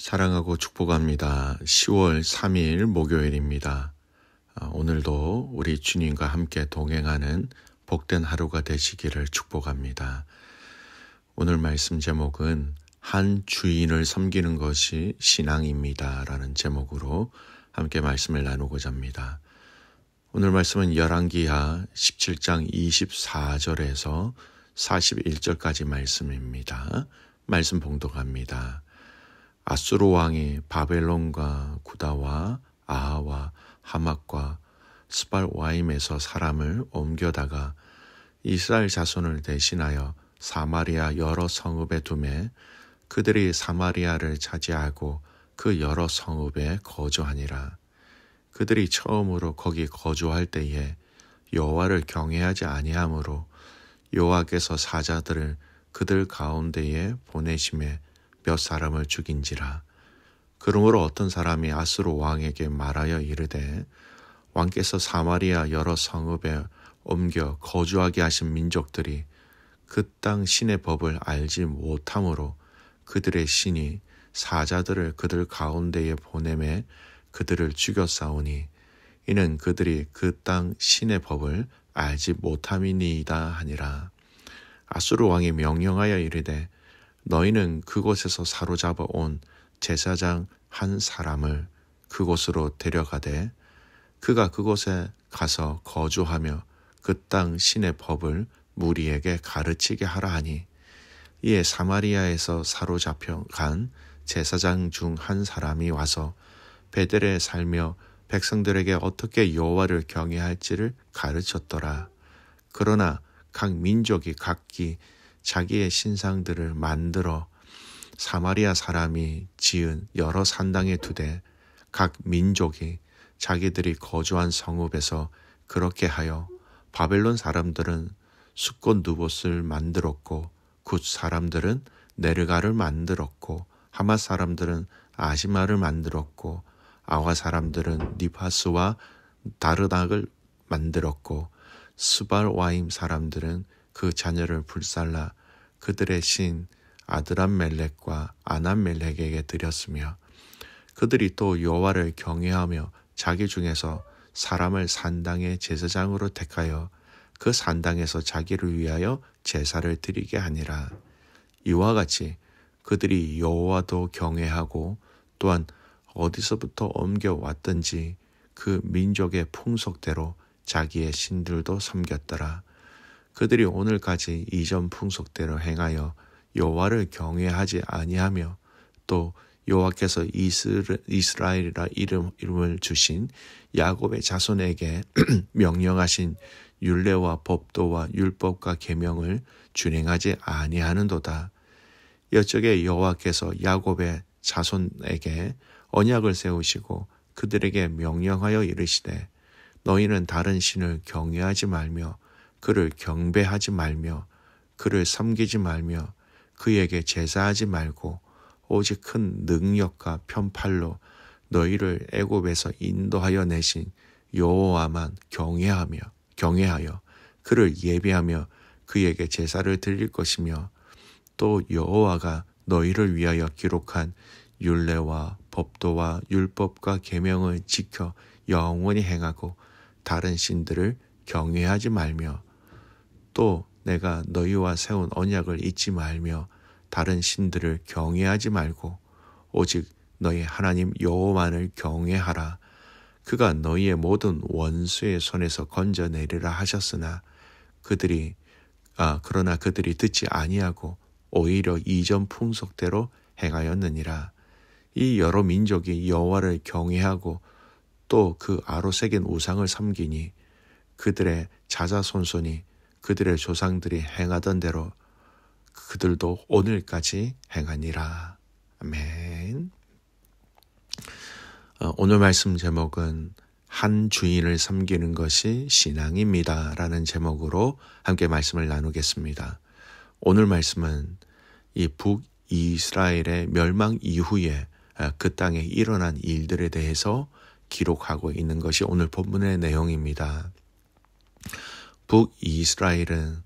사랑하고 축복합니다. 10월 3일 목요일입니다. 오늘도 우리 주님과 함께 동행하는 복된 하루가 되시기를 축복합니다. 오늘 말씀 제목은 한 주인을 섬기는 것이 신앙입니다 라는 제목으로 함께 말씀을 나누고자 합니다. 오늘 말씀은 열왕기하 17장 24절에서 41절까지 말씀입니다. 말씀 봉독합니다. 아수르 왕이 바벨론과 구다와 아하와 하맛과 스발와임에서 사람을 옮겨다가 이스라엘 자손을 대신하여 사마리아 여러 성읍에 두매 그들이 사마리아를 차지하고 그 여러 성읍에 거주하니라. 그들이 처음으로 거기 거주할 때에 여호와를 경외하지 아니하므로 여호와께서 사자들을 그들 가운데에 보내심에 몇 사람을 죽인지라. 그러므로 어떤 사람이 아수르 왕에게 말하여 이르되 왕께서 사마리아 여러 성읍에 옮겨 거주하게 하신 민족들이 그 땅 신의 법을 알지 못함으로 그들의 신이 사자들을 그들 가운데에 보내매 그들을 죽였사오니 이는 그들이 그 땅 신의 법을 알지 못함이니이다 하니라. 아수르 왕이 명령하여 이르되 너희는 그곳에서 사로잡아 온 제사장 한 사람을 그곳으로 데려가되 그가 그곳에 가서 거주하며 그 땅 신의 법을 무리에게 가르치게 하라 하니 이에 사마리아에서 사로잡혀 간 제사장 중 한 사람이 와서 베델에 살며 백성들에게 어떻게 여호와를 경외할지를 가르쳤더라. 그러나 각 민족이 각기 자기의 신상들을 만들어 사마리아 사람이 지은 여러 산당에 두되 각 민족이 자기들이 거주한 성읍에서 그렇게 하여 바벨론 사람들은 숫곳 누봇을 만들었고 굿 사람들은 네르가를 만들었고 하맛 사람들은 아시마를 만들었고 아와 사람들은 니파스와 다르닥을 만들었고 스발와임 사람들은 그 자녀를 불살라 그들의 신 아드람멜렉과 아남멜렉에게 드렸으며 그들이 또 여호와를 경외하며 자기 중에서 사람을 산당의 제사장으로 택하여 그 산당에서 자기를 위하여 제사를 드리게 하니라. 이와 같이 그들이 여호와도 경외하고 또한 어디서부터 옮겨왔든지 그 민족의 풍속대로 자기의 신들도 섬겼더라. 그들이 오늘까지 이전 풍속대로 행하여 여호와를 경외하지 아니하며 또 여호와께서 이스라엘이라 이름을 주신 야곱의 자손에게 명령하신 율례와 법도와 율법과 계명을 준행하지 아니하는도다. 여쪽에 여호와께서 야곱의 자손에게 언약을 세우시고 그들에게 명령하여 이르시되 너희는 다른 신을 경외하지 말며 그를 경배하지 말며 그를 섬기지 말며 그에게 제사하지 말고 오직 큰 능력과 편팔로 너희를 애굽에서 인도하여 내신 여호와만 경외하여 그를 예배하며 그에게 제사를 드릴 것이며 또 여호와가 너희를 위하여 기록한 율례와 법도와 율법과 계명을 지켜 영원히 행하고 다른 신들을 경외하지 말며 또 내가 너희와 세운 언약을 잊지 말며 다른 신들을 경외하지 말고 오직 너희 하나님 여호와만을 경외하라. 그가 너희의 모든 원수의 손에서 건져내리라 하셨으나 그러나 그들이 듣지 아니하고 오히려 이전 풍속대로 행하였느니라. 이 여러 민족이 여호와를 경외하고 또 그 아로 새긴 우상을 섬기니 그들의 자자손손이 그들의 조상들이 행하던 대로 그들도 오늘까지 행하니라. 아멘. 오늘 말씀 제목은 한 주인을 섬기는 것이 신앙입니다 라는 제목으로 함께 말씀을 나누겠습니다. 오늘 말씀은 이 북이스라엘의 멸망 이후에 그 땅에 일어난 일들에 대해서 기록하고 있는 것이 오늘 본문의 내용입니다. 북이스라엘은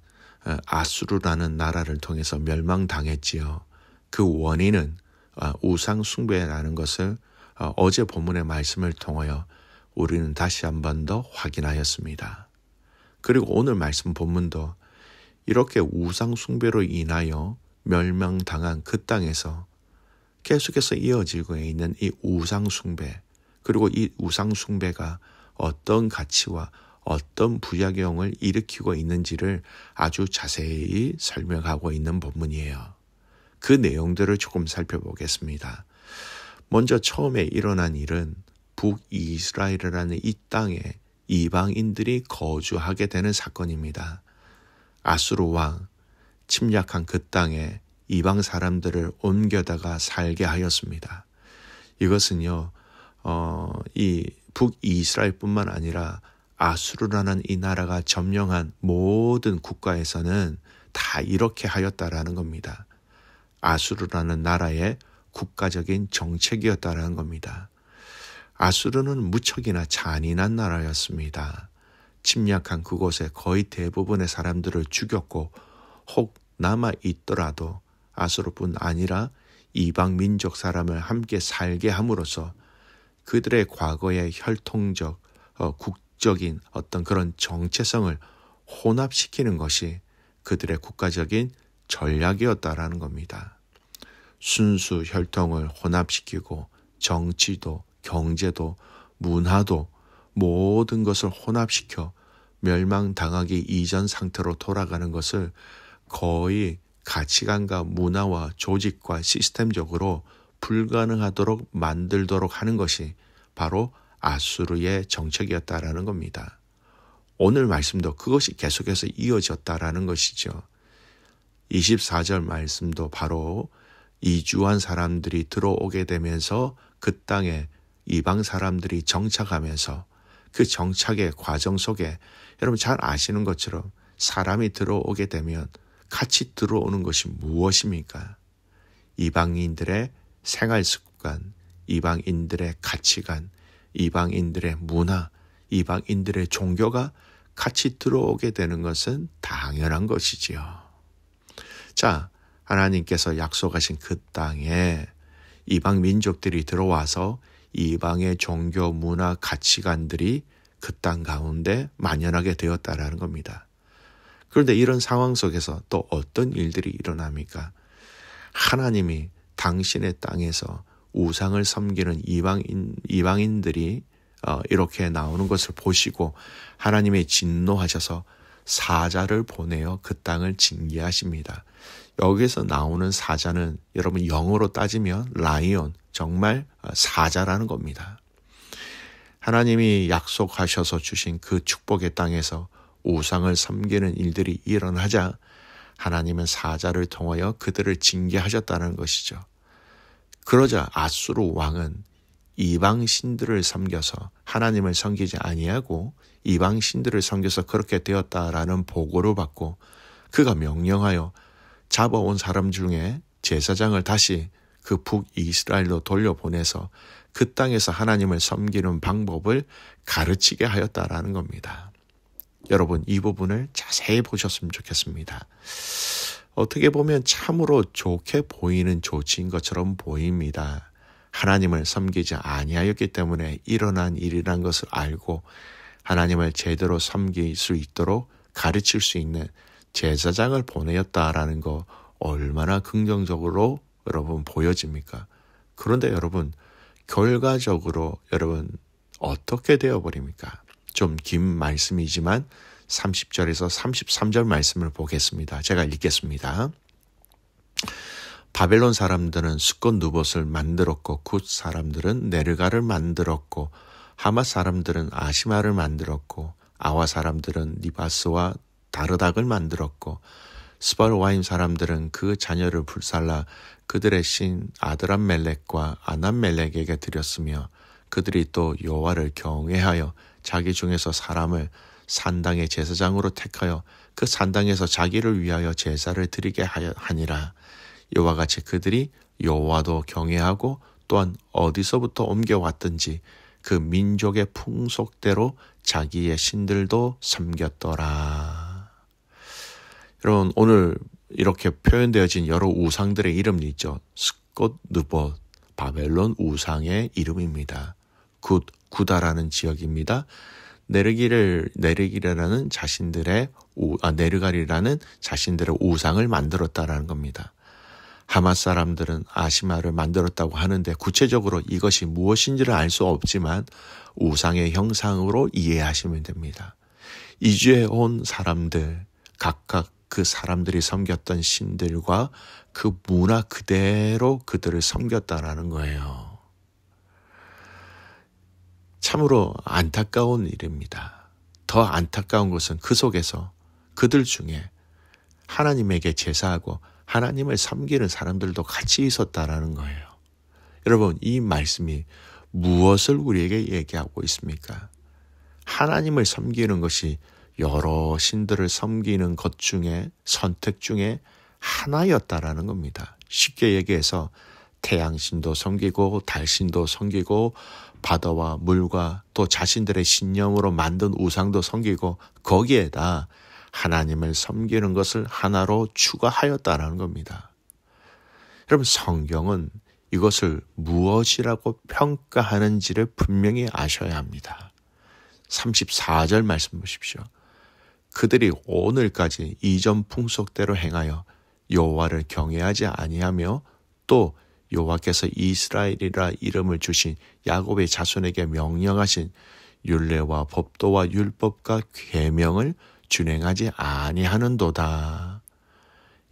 아수르라는 나라를 통해서 멸망당했지요. 그 원인은 우상 숭배라는 것을 어제 본문의 말씀을 통하여 우리는 다시 한 번 더 확인하였습니다. 그리고 오늘 말씀 본문도 이렇게 우상 숭배로 인하여 멸망당한 그 땅에서 계속해서 이어지고 있는 이 우상 숭배, 그리고 이 우상 숭배가 어떤 가치와 어떤 부작용을 일으키고 있는지를 아주 자세히 설명하고 있는 본문이에요. 그 내용들을 조금 살펴보겠습니다. 먼저 처음에 일어난 일은 북이스라엘이라는 이 땅에 이방인들이 거주하게 되는 사건입니다. 아수르 왕, 침략한 그 땅에 이방 사람들을 옮겨다가 살게 하였습니다. 이것은요, 이 북이스라엘뿐만 아니라 아수르라는 이 나라가 점령한 모든 국가에서는 다 이렇게 하였다라는 겁니다. 아수르라는 나라의 국가적인 정책이었다라는 겁니다. 아수르는 무척이나 잔인한 나라였습니다. 침략한 그곳에 거의 대부분의 사람들을 죽였고 혹 남아 있더라도 아수르뿐 아니라 이방 민족 사람을 함께 살게 함으로써 그들의 과거의 혈통적, 국적인 어떤 그런 정체성을 혼합시키는 것이 그들의 국가적인 전략이었다라는 겁니다. 순수 혈통을 혼합시키고 정치도, 경제도, 문화도 모든 것을 혼합시켜 멸망당하기 이전 상태로 돌아가는 것을 거의 가치관과 문화와 조직과 시스템적으로 불가능하도록 만들도록 하는 것이 바로 아수르의 정책이었다라는 겁니다. 오늘 말씀도 그것이 계속해서 이어졌다라는 것이죠. 24절 말씀도 바로 이주한 사람들이 들어오게 되면서 그 땅에 이방 사람들이 정착하면서 그 정착의 과정 속에 여러분 잘 아시는 것처럼 사람이 들어오게 되면 같이 들어오는 것이 무엇입니까? 이방인들의 생활 습관, 이방인들의 가치관, 이방인들의 문화, 이방인들의 종교가 같이 들어오게 되는 것은 당연한 것이지요. 자, 하나님께서 약속하신 그 땅에 이방 민족들이 들어와서 이방의 종교, 문화, 가치관들이 그 땅 가운데 만연하게 되었다라는 겁니다. 그런데 이런 상황 속에서 또 어떤 일들이 일어납니까? 하나님이 당신의 땅에서 우상을 섬기는 이방인들이 이렇게 나오는 것을 보시고 하나님이 진노하셔서 사자를 보내어 그 땅을 징계하십니다. 여기서 나오는 사자는 여러분 영어로 따지면 라이온, 정말 사자라는 겁니다. 하나님이 약속하셔서 주신 그 축복의 땅에서 우상을 섬기는 일들이 일어나자 하나님은 사자를 통하여 그들을 징계하셨다는 것이죠. 그러자 아수르 왕은 이방 신들을 섬겨서 하나님을 섬기지 아니하고 이방 신들을 섬겨서 그렇게 되었다라는 보고를 받고 그가 명령하여 잡아온 사람 중에 제사장을 다시 그 북이스라엘로 돌려보내서 그 땅에서 하나님을 섬기는 방법을 가르치게 하였다라는 겁니다. 여러분 이 부분을 자세히 보셨으면 좋겠습니다. 어떻게 보면 참으로 좋게 보이는 조치인 것처럼 보입니다. 하나님을 섬기지 아니하였기 때문에 일어난 일이란 것을 알고 하나님을 제대로 섬길 수 있도록 가르칠 수 있는 제사장을 보내었다라는 거 얼마나 긍정적으로 여러분 보여집니까? 그런데 여러분 결과적으로 여러분 어떻게 되어버립니까? 좀 긴 말씀이지만 30절에서 33절 말씀을 보겠습니다. 제가 읽겠습니다. 바벨론 사람들은 스콘 누봇을 만들었고 굿 사람들은 네르가를 만들었고 하맛 사람들은 아시마를 만들었고 아와 사람들은 니바스와 다르닥을 만들었고 스발와임 사람들은 그 자녀를 불살라 그들의 신 아드람멜렉과 아남멜렉에게 드렸으며 그들이 또 여호와를 경외하여 자기 중에서 사람을 산당의 제사장으로 택하여 그 산당에서 자기를 위하여 제사를 드리게 하니라. 이와 같이 그들이 여호와도 경외하고 또한 어디서부터 옮겨왔든지 그 민족의 풍속대로 자기의 신들도 섬겼더라. 여러분 오늘 이렇게 표현되어진 여러 우상들의 이름이 있죠. 곧 느봇, 바벨론 우상의 이름입니다. 구다라는 지역입니다. 네르갈이라는 자신들의 우상을 만들었다라는 겁니다. 하마스 사람들은 아시마를 만들었다고 하는데 구체적으로 이것이 무엇인지를 알 수 없지만 우상의 형상으로 이해하시면 됩니다. 이주해 온 사람들, 각각 그 사람들이 섬겼던 신들과 그 문화 그대로 그들을 섬겼다라는 거예요. 참으로 안타까운 일입니다. 더 안타까운 것은 그 속에서 그들 중에 하나님에게 제사하고 하나님을 섬기는 사람들도 같이 있었다라는 거예요. 여러분, 이 말씀이 무엇을 우리에게 얘기하고 있습니까? 하나님을 섬기는 것이 여러 신들을 섬기는 것 중에 선택 중에 하나였다라는 겁니다. 쉽게 얘기해서 태양신도 섬기고 달신도 섬기고 바다와 물과 또 자신들의 신념으로 만든 우상도 섬기고 거기에다 하나님을 섬기는 것을 하나로 추가하였다라는 겁니다. 여러분, 성경은 이것을 무엇이라고 평가하는지를 분명히 아셔야 합니다. 34절 말씀 보십시오. 그들이 오늘까지 이전 풍속대로 행하여 여호와를 경외하지 아니하며 또 여호와께서 이스라엘이라 이름을 주신 야곱의 자손에게 명령하신 율례와 법도와 율법과 계명을 준행하지 아니하는도다.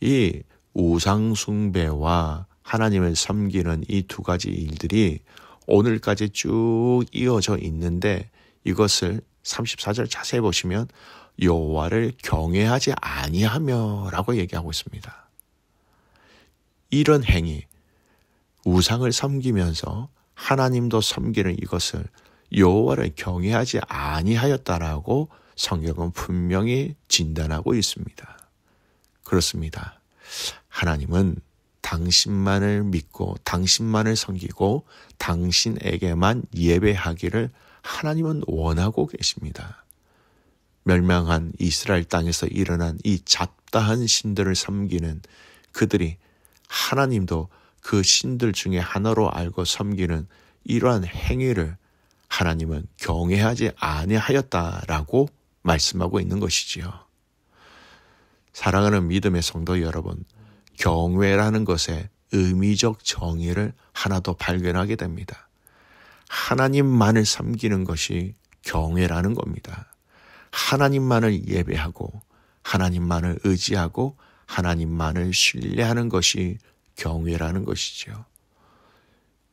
이 우상 숭배와 하나님을 섬기는 이 두 가지 일들이 오늘까지 쭉 이어져 있는데 이것을 34절 자세히 보시면 여호와를 경외하지 아니하며라고 얘기하고 있습니다. 이런 행위, 우상을 섬기면서 하나님도 섬기는 이것을 여호와를 경외하지 아니하였다라고 성경은 분명히 진단하고 있습니다. 그렇습니다. 하나님은 당신만을 믿고 당신만을 섬기고 당신에게만 예배하기를 하나님은 원하고 계십니다. 멸망한 이스라엘 땅에서 일어난 이 잡다한 신들을 섬기는 그들이 하나님도 그 신들 중에 하나로 알고 섬기는 이러한 행위를 하나님은 경외하지 아니하였다라고 말씀하고 있는 것이지요. 사랑하는 믿음의 성도 여러분, 경외라는 것의 의미적 정의를 하나 더 발견하게 됩니다. 하나님만을 섬기는 것이 경외라는 겁니다. 하나님만을 예배하고 하나님만을 의지하고 하나님만을 신뢰하는 것이 경외라는 것이죠.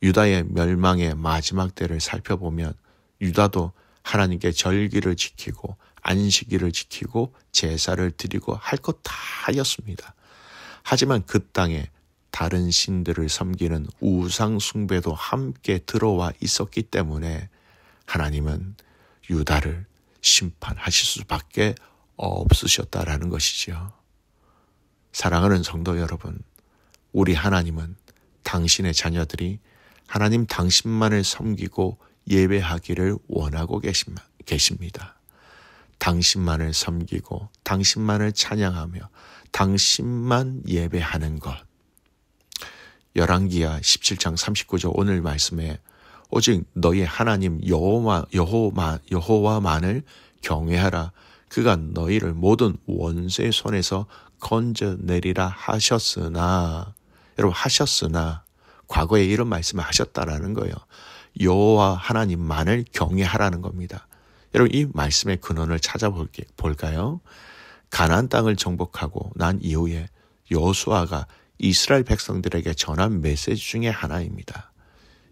유다의 멸망의 마지막 때를 살펴보면 유다도 하나님께 절기를 지키고 안식일을 지키고 제사를 드리고 할 것 다 하였습니다. 하지만 그 땅에 다른 신들을 섬기는 우상 숭배도 함께 들어와 있었기 때문에 하나님은 유다를 심판하실 수밖에 없으셨다라는 것이지요. 사랑하는 성도 여러분, 우리 하나님은 당신의 자녀들이 하나님 당신만을 섬기고 예배하기를 원하고 계십니다. 당신만을 섬기고 당신만을 찬양하며 당신만 예배하는 것. 열왕기하 17장 39절 오늘 말씀에 오직 너희 하나님 여호와만을 경외하라. 그가 너희를 모든 원수의 손에서 건져내리라 하셨으나, 여러분 하셨으나 과거에 이런 말씀을 하셨다라는 거예요. 여호와 하나님만을 경외하라는 겁니다. 여러분 이 말씀의 근원을 찾아볼까요? 가나안 땅을 정복하고 난 이후에 여호수아가 이스라엘 백성들에게 전한 메시지 중에 하나입니다.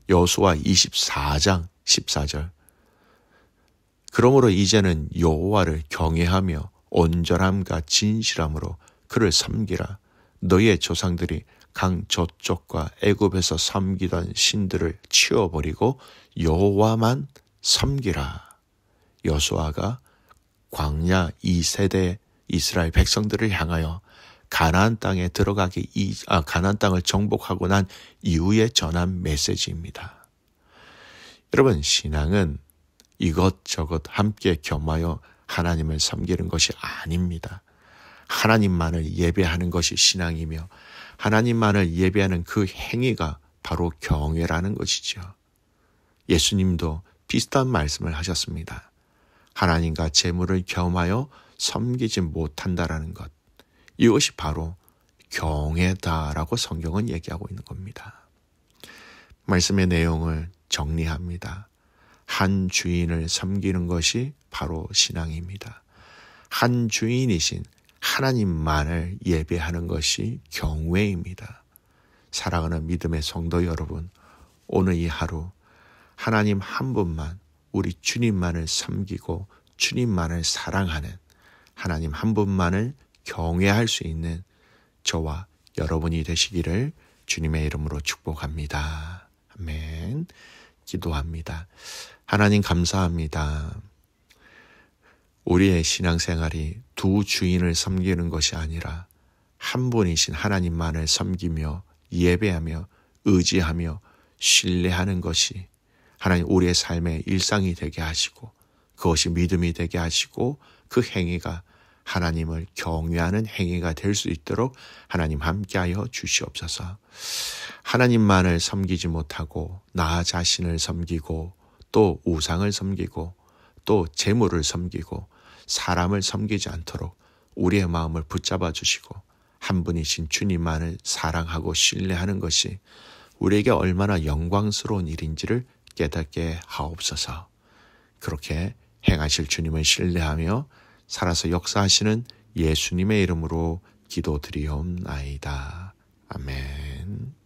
여호수아 24장 14절. 그러므로 이제는 여호와를 경외하며 온전함과 진실함으로 그를 섬기라. 너희의 조상들이 강 저쪽과 애굽에서 섬기던 신들을 치워버리고 여호와만 섬기라. 여호수아가 광야 2세대 이스라엘 백성들을 향하여 가나안 땅에 가나안 땅을 정복하고 난 이후에 전한 메시지입니다. 여러분, 신앙은 이것저것 함께 겸하여 하나님을 섬기는 것이 아닙니다. 하나님만을 예배하는 것이 신앙이며 하나님만을 예배하는 그 행위가 바로 경외라는 것이죠. 예수님도 비슷한 말씀을 하셨습니다. 하나님과 재물을 겸하여 섬기지 못한다라는 것. 이것이 바로 경외다라고 성경은 얘기하고 있는 겁니다. 말씀의 내용을 정리합니다. 한 주인을 섬기는 것이 바로 신앙입니다. 한 주인이신 하나님만을 예배하는 것이 경외입니다. 사랑하는 믿음의 성도 여러분, 오늘 이 하루 하나님 한 분만, 우리 주님만을 섬기고 주님만을 사랑하는 하나님 한 분만을 경외할 수 있는 저와 여러분이 되시기를 주님의 이름으로 축복합니다. 아멘. 기도합니다. 하나님 감사합니다. 우리의 신앙생활이 두 주인을 섬기는 것이 아니라 한 분이신 하나님만을 섬기며 예배하며 의지하며 신뢰하는 것이 하나님 우리의 삶의 일상이 되게 하시고 그것이 믿음이 되게 하시고 그 행위가 하나님을 경외하는 행위가 될 수 있도록 하나님 함께하여 주시옵소서. 하나님만을 섬기지 못하고 나 자신을 섬기고 또 우상을 섬기고 또 재물을 섬기고 사람을 섬기지 않도록 우리의 마음을 붙잡아 주시고 한 분이신 주님만을 사랑하고 신뢰하는 것이 우리에게 얼마나 영광스러운 일인지를 깨닫게 하옵소서. 그렇게 행하실 주님을 신뢰하며 살아서 역사하시는 예수님의 이름으로 기도드리옵나이다. 아멘.